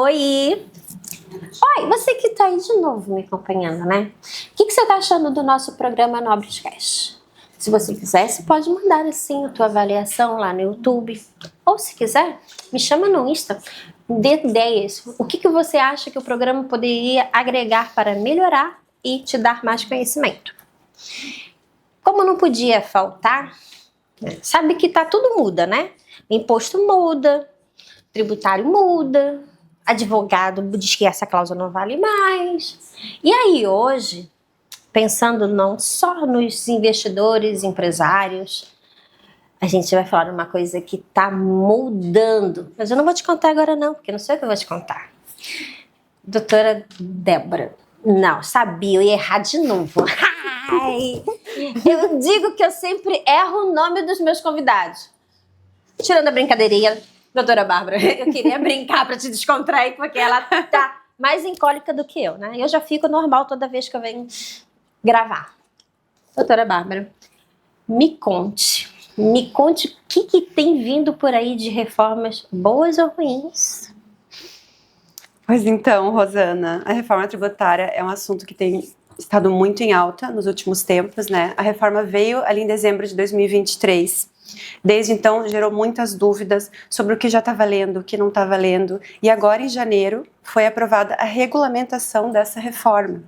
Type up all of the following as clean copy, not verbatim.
Oi! Oi, você que tá aí de novo me acompanhando, né? O que você tá achando do nosso programa Nobres Cash? Se você quiser, você pode mandar assim a tua avaliação lá no YouTube. Ou se quiser, me chama no Insta, dê ideias. O que você acha que o programa poderia agregar para melhorar e te dar mais conhecimento? Como não podia faltar, sabe que tudo muda, né? Imposto muda, tributário muda, advogado diz que essa cláusula não vale mais. E aí hoje, pensando não só nos investidores, empresários, a gente vai falar uma coisa que está mudando. Mas eu não vou te contar agora não, porque não sei o que eu vou te contar. Doutora Débora. Não, sabia, eu ia errar de novo. Ai, eu digo que eu sempre erro o nome dos meus convidados. Tirando a brincadeirinha, doutora Bárbara, eu queria brincar para te descontrair, porque ela tá mais encólica do que eu, né? Eu já fico normal toda vez que eu venho gravar. Doutora Bárbara, me conte o que tem vindo por aí de reformas boas ou ruins? Pois então, Rosana, a reforma tributária é um assunto que tem estado muito em alta nos últimos tempos, né? A reforma veio ali em dezembro de 2023. Desde então, gerou muitas dúvidas sobre o que já está valendo, o que não está valendo. E agora, em janeiro, foi aprovada a regulamentação dessa reforma.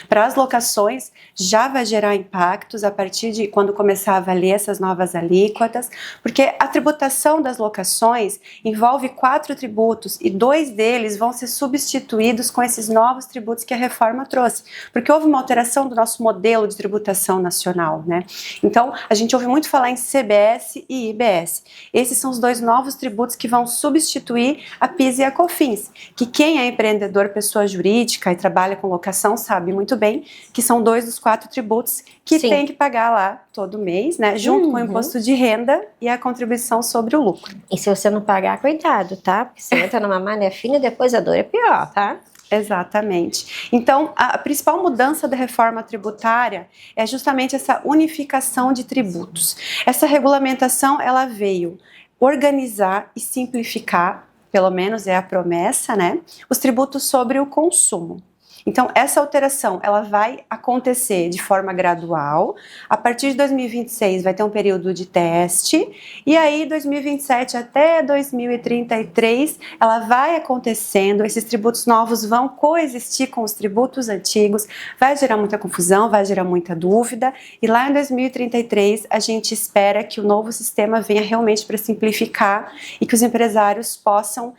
Para as locações, já vai gerar impactos a partir de quando começar a valer essas novas alíquotas, porque a tributação das locações envolve 4 tributos e 2 deles vão ser substituídos com esses novos tributos que a reforma trouxe, porque houve uma alteração do nosso modelo de tributação nacional, né? Então, a gente ouve muito falar em CBS e IBS. Esses são os 2 novos tributos que vão substituir a PIS e a COFINS, que quem é empreendedor, pessoa jurídica e trabalha com locação sabe muito bem que são 2 dos 4 tributos que tem que pagar lá todo mês, né? Junto com o imposto de renda e a contribuição sobre o lucro. E se você não pagar, cuidado, tá? Porque você entra numa malha fina e depois a dor é pior, tá? Exatamente. Então, a principal mudança da reforma tributária é justamente essa unificação de tributos. Essa regulamentação, ela veio organizar e simplificar, pelo menos é a promessa, né? Os tributos sobre o consumo. Então, essa alteração, ela vai acontecer de forma gradual. A partir de 2026 vai ter um período de teste e aí 2027 até 2033 ela vai acontecendo. Esses tributos novos vão coexistir com os tributos antigos. Vai gerar muita confusão, vai gerar muita dúvida e lá em 2033 a gente espera que o novo sistema venha realmente para simplificar e que os empresários possam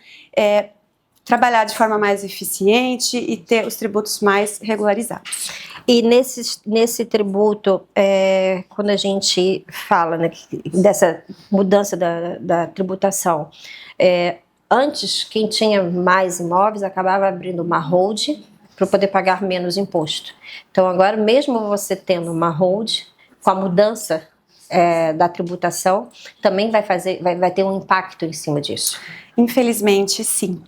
trabalhar de forma mais eficiente e ter os tributos mais regularizados. E nesse tributo, quando a gente fala, né, dessa mudança da tributação, antes quem tinha mais imóveis acabava abrindo uma holding para poder pagar menos imposto. Então agora, mesmo você tendo uma holding, com a mudança da tributação, também vai ter um impacto em cima disso? Infelizmente, sim.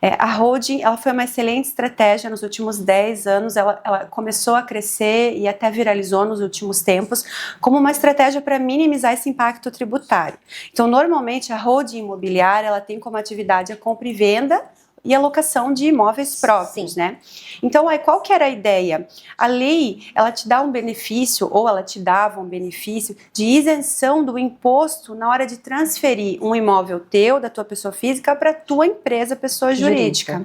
A holding, ela foi uma excelente estratégia nos últimos 10 anos, ela começou a crescer e até viralizou nos últimos tempos como uma estratégia para minimizar esse impacto tributário. Então, normalmente, a holding imobiliária, ela tem como atividade a compra e venda e alocação de imóveis próprios, né? Então, aí, qual que era a ideia? A lei, ela te dá um benefício, ou ela te dava um benefício de isenção do imposto na hora de transferir um imóvel teu, da tua pessoa física, para a tua empresa, pessoa jurídica.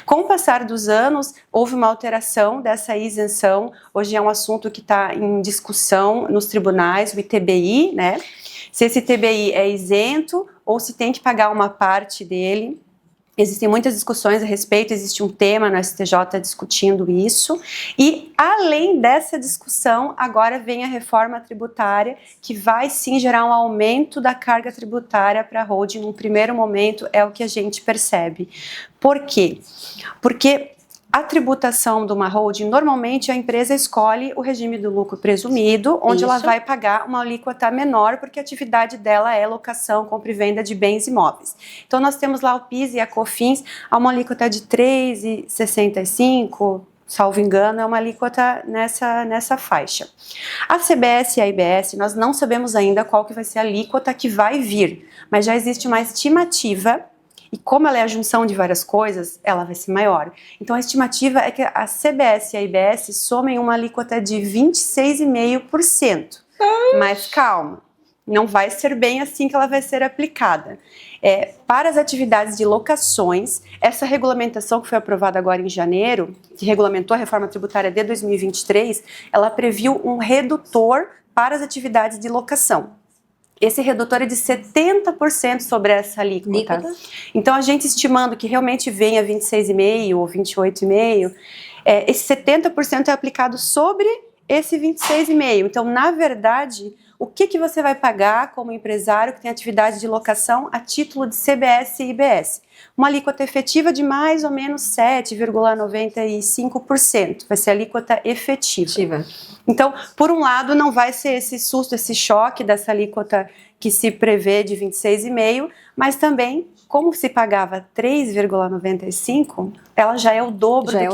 Com o passar dos anos, houve uma alteração dessa isenção, hoje é um assunto que está em discussão nos tribunais, o ITBI, né? Se esse ITBI é isento ou se tem que pagar uma parte dele. Existem muitas discussões a respeito, existe um tema no STJ discutindo isso. E, além dessa discussão, agora vem a reforma tributária, que vai sim gerar um aumento da carga tributária para a holding. Num primeiro momento, é o que a gente percebe. Por quê? Porque a tributação de uma holding, normalmente a empresa escolhe o regime do lucro presumido, onde ela vai pagar uma alíquota menor, porque a atividade dela é locação, compra e venda de bens imóveis. Então, nós temos lá o PIS e a COFINS, a uma alíquota de 3,65%, salvo engano, é uma alíquota nessa faixa. A CBS e a IBS, nós não sabemos ainda qual que vai ser a alíquota que vai vir, mas já existe uma estimativa E como ela é a junção de várias coisas, ela vai ser maior. Então a estimativa é que a CBS e a IBS somem uma alíquota de 26,5%. Mas calma, não vai ser bem assim que ela vai ser aplicada. Para as atividades de locações, essa regulamentação que foi aprovada agora em janeiro, que regulamentou a reforma tributária de 2023, ela previu um redutor para as atividades de locação. Esse redutor é de 70% sobre essa alíquota. Então, a gente estimando que realmente venha 26,5% ou 28,5%, esse 70% é aplicado sobre esse 26,5%. Então, na verdade, o que você vai pagar como empresário que tem atividade de locação a título de CBS e IBS? Uma alíquota efetiva de mais ou menos 7,95%. Vai ser a alíquota efetiva. Então, por um lado, não vai ser esse susto, esse choque dessa alíquota que se prevê de 26,5%, mas também, como se pagava 3,95%, ela já é o dobro do que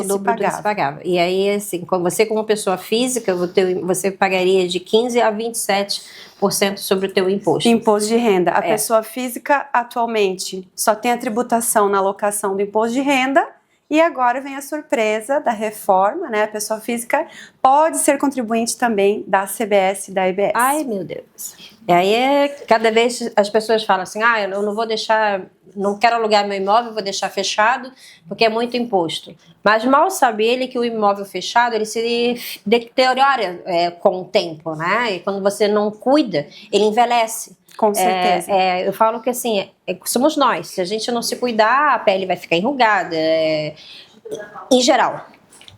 se pagava. E aí, assim, você como pessoa física, você pagaria de 15% a 27% sobre o teu imposto. Imposto de renda. A pessoa física, atualmente, só tem a tributação na alocação do imposto de renda. E agora vem a surpresa da reforma, né? A pessoa física pode ser contribuinte também da CBS e da IBS. Ai, meu Deus. E aí, cada vez as pessoas falam assim, eu não vou deixar, não quero alugar meu imóvel, vou deixar fechado, porque é muito imposto. Mas mal sabe ele que o imóvel fechado, ele se deteriora com o tempo, né? E quando você não cuida, ele envelhece. Com certeza. Eu falo que assim, somos nós. Se a gente não se cuidar, a pele vai ficar enrugada. Em geral,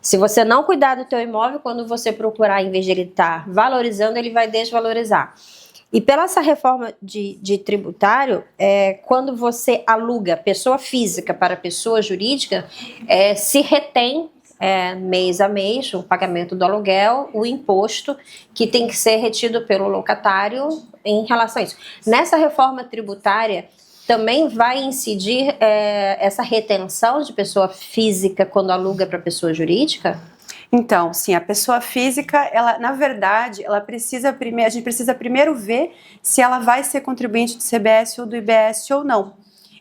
se você não cuidar do teu imóvel, quando você procurar, em vez de ele estar valorizando, ele vai desvalorizar. E pela essa reforma de tributário, quando você aluga pessoa física para pessoa jurídica, se retém mês a mês o pagamento do aluguel, o imposto que tem que ser retido pelo locatário em relação a isso. Nessa reforma tributária também vai incidir essa retenção de pessoa física quando aluga para pessoa jurídica? Então, sim, a pessoa física, ela, na verdade, a gente precisa primeiro ver se ela vai ser contribuinte do CBS ou do IBS ou não.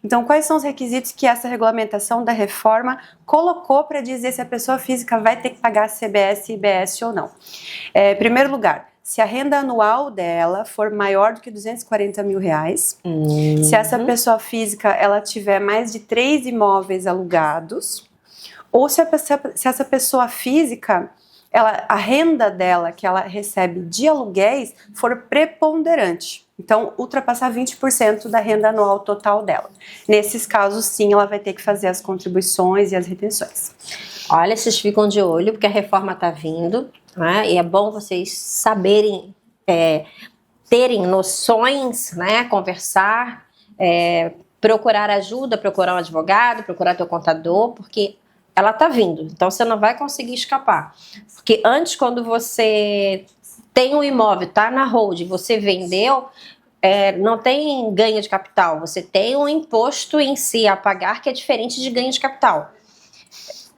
Então, quais são os requisitos que essa regulamentação da reforma colocou para dizer se a pessoa física vai ter que pagar CBS e IBS ou não? Em primeiro lugar, se a renda anual dela for maior do que R$240 mil, se essa pessoa física ela tiver mais de 3 imóveis alugados, ou se essa pessoa física, a renda dela que ela recebe de aluguéis for preponderante. Então, ultrapassar 20% da renda anual total dela. Nesses casos, sim, ela vai ter que fazer as contribuições e as retenções. Olha, vocês ficam de olho, porque a reforma está vindo, né? E é bom vocês saberem, terem noções, né? Conversar, procurar ajuda, procurar um advogado, procurar teu contador, porque ela está vindo, então você não vai conseguir escapar. Porque antes, quando você tem um imóvel, tá na hold, você vendeu, não tem ganho de capital, você tem um imposto em si a pagar que é diferente de ganho de capital.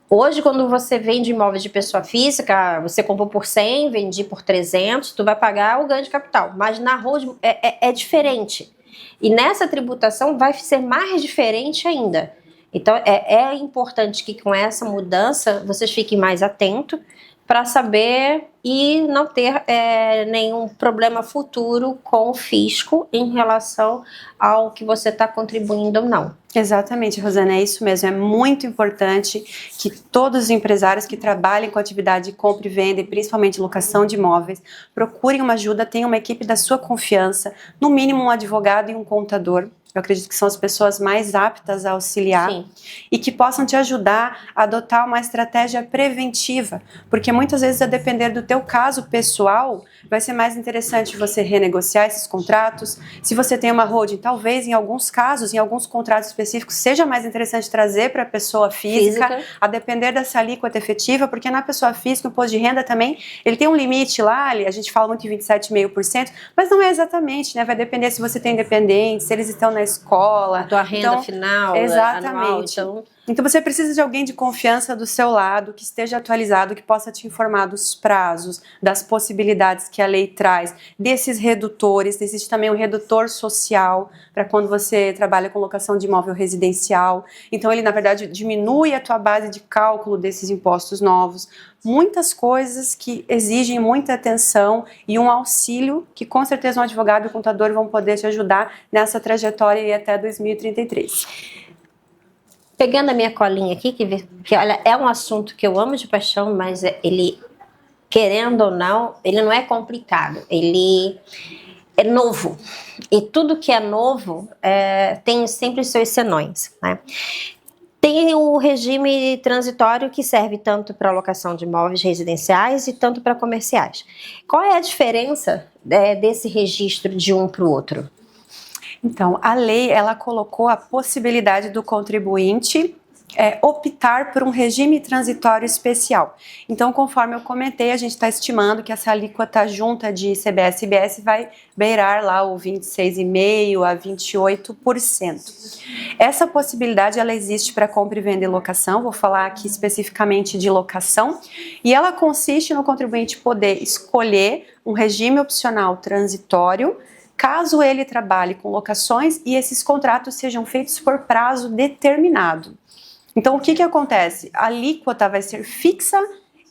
Hoje, quando você vende imóveis de pessoa física, você comprou por 100, vendi por 300, tu vai pagar o ganho de capital, mas na hold é diferente. E nessa tributação vai ser mais diferente ainda. Então, é importante que com essa mudança vocês fiquem mais atentos para saber e não ter nenhum problema futuro com o fisco em relação ao que você está contribuindo ou não. Exatamente, Rosana, é isso mesmo. É muito importante que todos os empresários que trabalhem com atividade de compra e venda, e principalmente locação de imóveis, procurem uma ajuda, tenham uma equipe da sua confiança, no mínimo um advogado e um contador. Eu acredito que são as pessoas mais aptas a auxiliar. Sim. E que possam te ajudar a adotar uma estratégia preventiva, porque muitas vezes, a depender do teu caso pessoal, vai ser mais interessante você renegociar esses contratos. Se você tem uma holding, talvez em alguns casos, em alguns contratos específicos, seja mais interessante trazer para a pessoa física, a depender dessa alíquota efetiva, porque na pessoa física, o imposto de renda também, ele tem um limite lá, a gente fala muito em 27,5%, mas não é exatamente, né? Vai depender se você tem dependentes, se eles estão na escola. A tua renda final, exatamente. anual, então Então você precisa de alguém de confiança do seu lado, que esteja atualizado, que possa te informar dos prazos, das possibilidades que a lei traz, desses redutores. Existe também um redutor social para quando você trabalha com locação de imóvel residencial. Então ele, na verdade, diminui a tua base de cálculo desses impostos novos. Muitas coisas que exigem muita atenção e um auxílio que com certeza um advogado e um contador vão poder te ajudar nessa trajetória aí até 2033. Pegando a minha colinha aqui, que olha, é um assunto que eu amo de paixão, mas ele, querendo ou não, ele não é complicado, ele é novo. E tudo que é novo tem sempre seus senões, né? Tem o regime transitório que serve tanto para alocação de imóveis residenciais e tanto para comerciais. Qual é a diferença desse registro de um para o outro? Então, a lei, ela colocou a possibilidade do contribuinte optar por um regime transitório especial. Então, conforme eu comentei, a gente está estimando que essa alíquota junta de CBS e IBS vai beirar lá o 26,5% a 28%. Essa possibilidade, ela existe para compra e venda e locação, vou falar aqui especificamente de locação, e ela consiste no contribuinte poder escolher um regime opcional transitório, caso ele trabalhe com locações e esses contratos sejam feitos por prazo determinado. Então, o que acontece? A alíquota vai ser fixa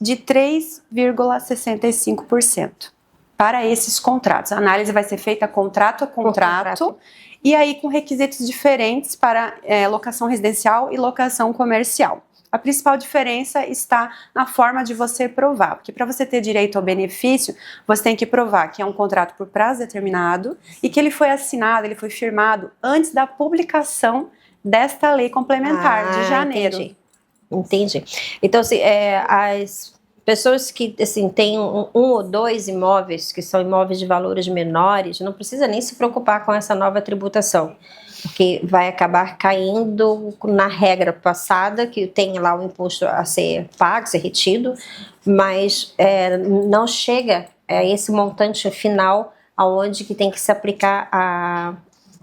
de 3,65% para esses contratos. A análise vai ser feita contrato a contrato. E aí com requisitos diferentes para locação residencial e locação comercial. A principal diferença está na forma de você provar, porque para você ter direito ao benefício, você tem que provar que é um contrato por prazo determinado e que ele foi assinado, ele foi firmado antes da publicação desta lei complementar de janeiro. Entendi. Então, assim, as pessoas que assim, têm um ou dois imóveis, que são imóveis de valores menores, não precisa nem se preocupar com essa nova tributação, porque vai acabar caindo na regra passada, que tem lá o imposto a ser pago, ser retido, mas não chega a esse montante final aonde que tem que se aplicar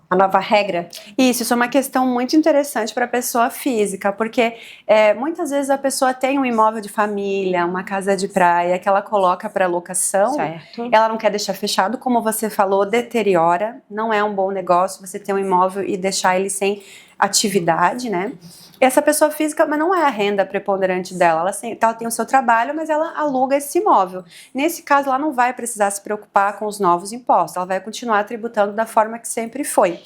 a nova regra. Isso é uma questão muito interessante para a pessoa física, porque muitas vezes a pessoa tem um imóvel de família, uma casa de praia que ela coloca para locação, certo. Ela não quer deixar fechado, como você falou, deteriora, não é um bom negócio você ter um imóvel e deixar ele sem atividade, né? Essa pessoa física, mas não é a renda preponderante dela, ela tem o seu trabalho, mas ela aluga esse imóvel. Nesse caso, ela não vai precisar se preocupar com os novos impostos, ela vai continuar tributando da forma que sempre foi.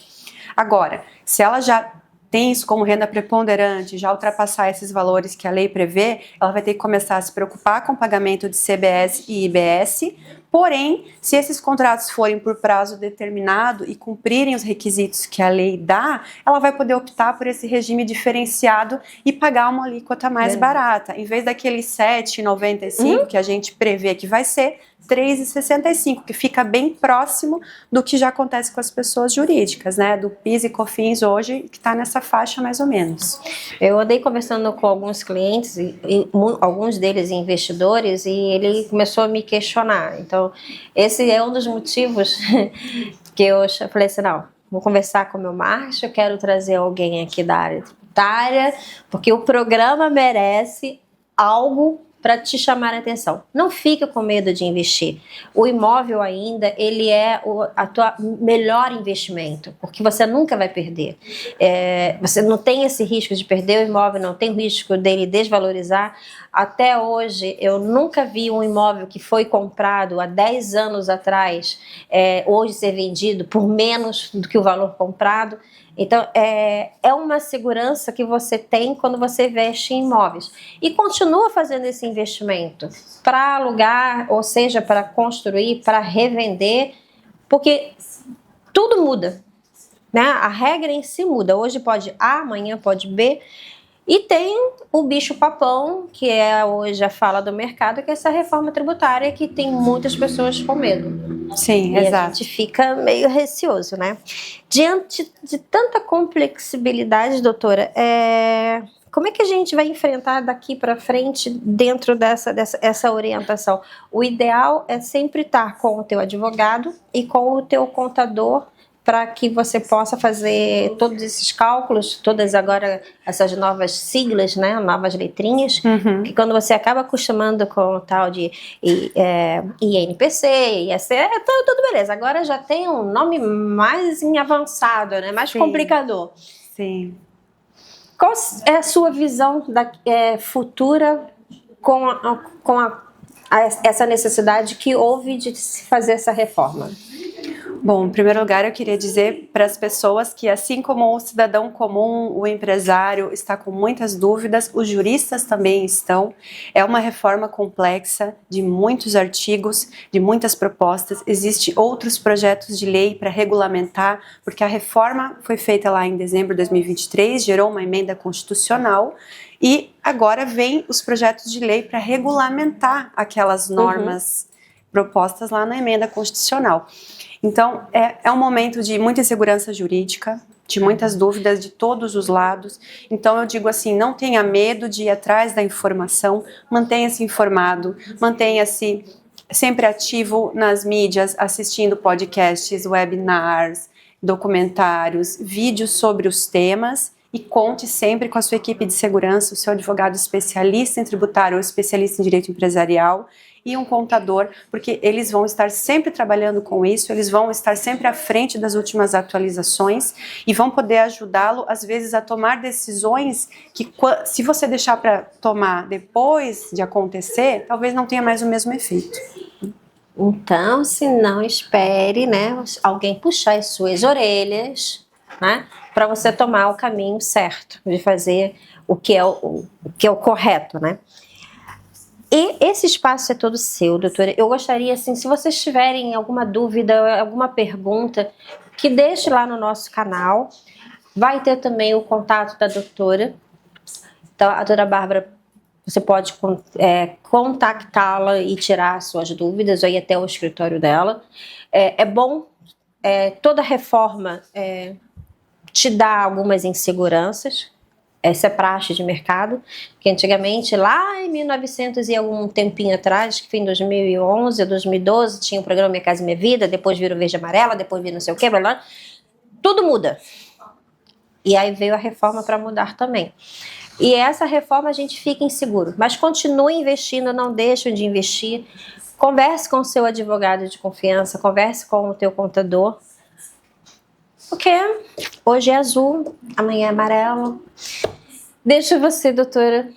Agora, se ela já tem isso como renda preponderante, já ultrapassar esses valores que a lei prevê, ela vai ter que começar a se preocupar com o pagamento de CBS e IBS. Porém, se esses contratos forem por prazo determinado e cumprirem os requisitos que a lei dá, ela vai poder optar por esse regime diferenciado e pagar uma alíquota mais barata. Em vez daquele 7,95 que a gente prevê que vai ser, 3,65, que fica bem próximo do que já acontece com as pessoas jurídicas, né? Do PIS e COFINS hoje, que está nessa faixa mais ou menos. Eu andei conversando com alguns clientes, alguns deles investidores, e ele começou a me questionar. Então, esse é um dos motivos que eu falei assim, não, vou conversar com o meu marketing, eu quero trazer alguém aqui da área tributária, porque o programa merece algo para te chamar a atenção. Não fica com medo de investir. O imóvel ainda, ele é a tua melhor investimento, porque você nunca vai perder. Você não tem esse risco de perder o imóvel, não tem o risco dele desvalorizar. Até hoje, eu nunca vi um imóvel que foi comprado há 10 anos atrás, hoje ser vendido por menos do que o valor comprado. Então, é uma segurança que você tem quando você investe em imóveis. E continua fazendo esse investimento para alugar, ou seja, para construir, para revender, porque tudo muda, né? A regra em si muda. Hoje pode A, amanhã pode B. E tem o bicho papão, que é hoje a fala do mercado, que é essa reforma tributária que tem muitas pessoas com medo. Sim, e exato. A gente fica meio receoso, né? Diante de tanta complexibilidade, doutora, como é que a gente vai enfrentar daqui para frente dentro dessa orientação? O ideal é sempre estar com o teu advogado e com o teu contador para que você possa fazer todos esses cálculos, todas agora essas novas siglas, né, novas letrinhas, que quando você acaba acostumando com o tal de INPC, IEC, tudo beleza. Agora já tem um nome mais avançado, né, mais complicador. Sim. Qual é a sua visão futura com essa necessidade que houve de se fazer essa reforma? Bom, em primeiro lugar, eu queria dizer para as pessoas que, assim como o cidadão comum, o empresário está com muitas dúvidas, os juristas também estão. É uma reforma complexa, de muitos artigos, de muitas propostas. Existem outros projetos de lei para regulamentar, porque a reforma foi feita lá em dezembro de 2023, gerou uma emenda constitucional, e agora vem os projetos de lei para regulamentar aquelas normas propostas lá na emenda constitucional. Então, é um momento de muita insegurança jurídica, de muitas dúvidas de todos os lados. Então, eu digo assim, não tenha medo de ir atrás da informação, mantenha-se informado, mantenha-se sempre ativo nas mídias, assistindo podcasts, webinars, documentários, vídeos sobre os temas, e conte sempre com a sua equipe de segurança, o seu advogado especialista em tributário ou especialista em direito empresarial, e um contador, porque eles vão estar sempre trabalhando com isso, eles vão estar sempre à frente das últimas atualizações e vão poder ajudá-lo, às vezes, a tomar decisões que, se você deixar para tomar depois de acontecer, talvez não tenha mais o mesmo efeito. Então, se não espere, né, alguém puxar as suas orelhas, né, para você tomar o caminho certo, de fazer o que é o correto, né? E esse espaço é todo seu, doutora. Eu gostaria, assim, se vocês tiverem alguma dúvida, alguma pergunta, que deixe lá no nosso canal. Vai ter também o contato da doutora. Então, a doutora Bárbara, você pode contactá-la e tirar suas dúvidas, ou ir até o escritório dela. É bom, toda reforma te dá algumas inseguranças. Essa é praxe de mercado, que antigamente, lá em 1900 e algum tempinho atrás, que foi em 2011 ou 2012, tinha o programa Minha Casa Minha Vida, depois virou Verde e Amarela, depois virou não sei o quê, blá, blá, tudo muda. E aí veio a reforma para mudar também. E essa reforma a gente fica inseguro, mas continue investindo, não deixe de investir. Converse com o seu advogado de confiança, converse com o teu contador, porque hoje é azul, amanhã é amarelo. Deixa você, doutora.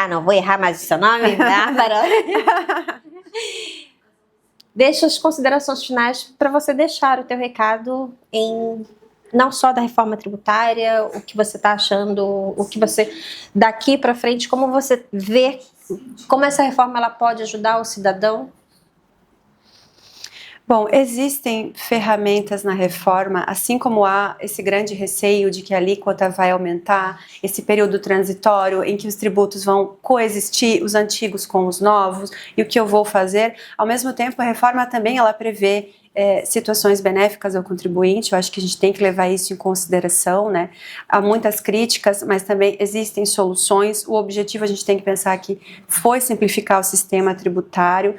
Não vou errar mais o seu nome, Bárbara. Deixa as considerações finais para você deixar o teu recado não só da reforma tributária, o que você está achando, o que você, daqui para frente, como você vê, como essa reforma ela pode ajudar o cidadão. Bom, existem ferramentas na reforma, assim como há esse grande receio de que a alíquota vai aumentar, esse período transitório em que os tributos vão coexistir, os antigos com os novos, e o que eu vou fazer. Ao mesmo tempo, a reforma também ela prevê situações benéficas ao contribuinte. Eu acho que a gente tem que levar isso em consideração, né? Há muitas críticas, mas também existem soluções. O objetivo a gente tem que pensar que foi simplificar o sistema tributário.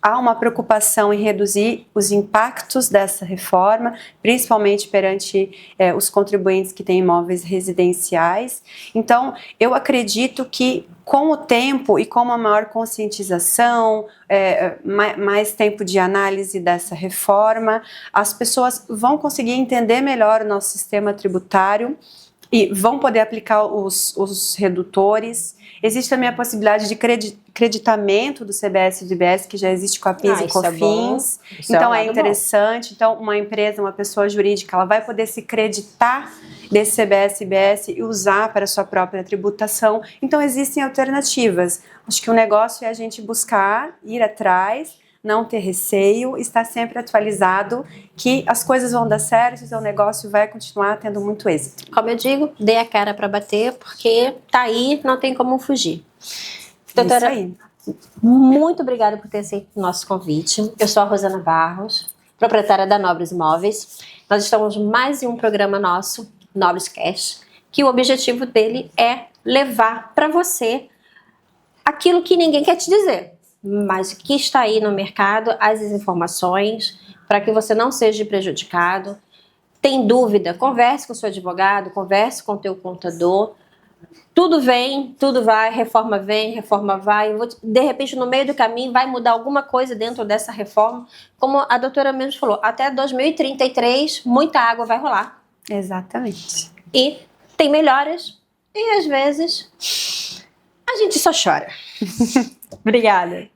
Há uma preocupação em reduzir os impactos dessa reforma, principalmente perante os contribuintes que têm imóveis residenciais. Então, eu acredito que com o tempo e com uma maior conscientização, mais tempo de análise dessa reforma, as pessoas vão conseguir entender melhor o nosso sistema tributário e vão poder aplicar os redutores. Existe também a possibilidade de creditamento do CBS e do IBS, que já existe com a PIS e COFINS. Então é interessante. Então uma empresa, uma pessoa jurídica, ela vai poder se creditar desse CBS e IBS e usar para a sua própria tributação. Então existem alternativas. Acho que o negócio é a gente buscar, ir atrás, não ter receio, estar sempre atualizado, que as coisas vão dar certo, o seu negócio vai continuar tendo muito êxito. Como eu digo, dê a cara para bater, porque tá aí, não tem como fugir. Doutora, isso aí. Muito obrigada por ter aceito o nosso convite. Eu sou a Rosana Barros, proprietária da Nobres Imóveis. Nós estamos mais em um programa nosso, Nobres Cash, que o objetivo dele é levar para você aquilo que ninguém quer te dizer, mas que está aí no mercado, as informações, para que você não seja prejudicado. Tem dúvida? Converse com o seu advogado, converse com o teu contador. Tudo vem, tudo vai, reforma vem, reforma vai. De repente, no meio do caminho, vai mudar alguma coisa dentro dessa reforma. Como a doutora mesmo falou, até 2033, muita água vai rolar. Exatamente. E tem melhoras. E às vezes, a gente só chora. Obrigada.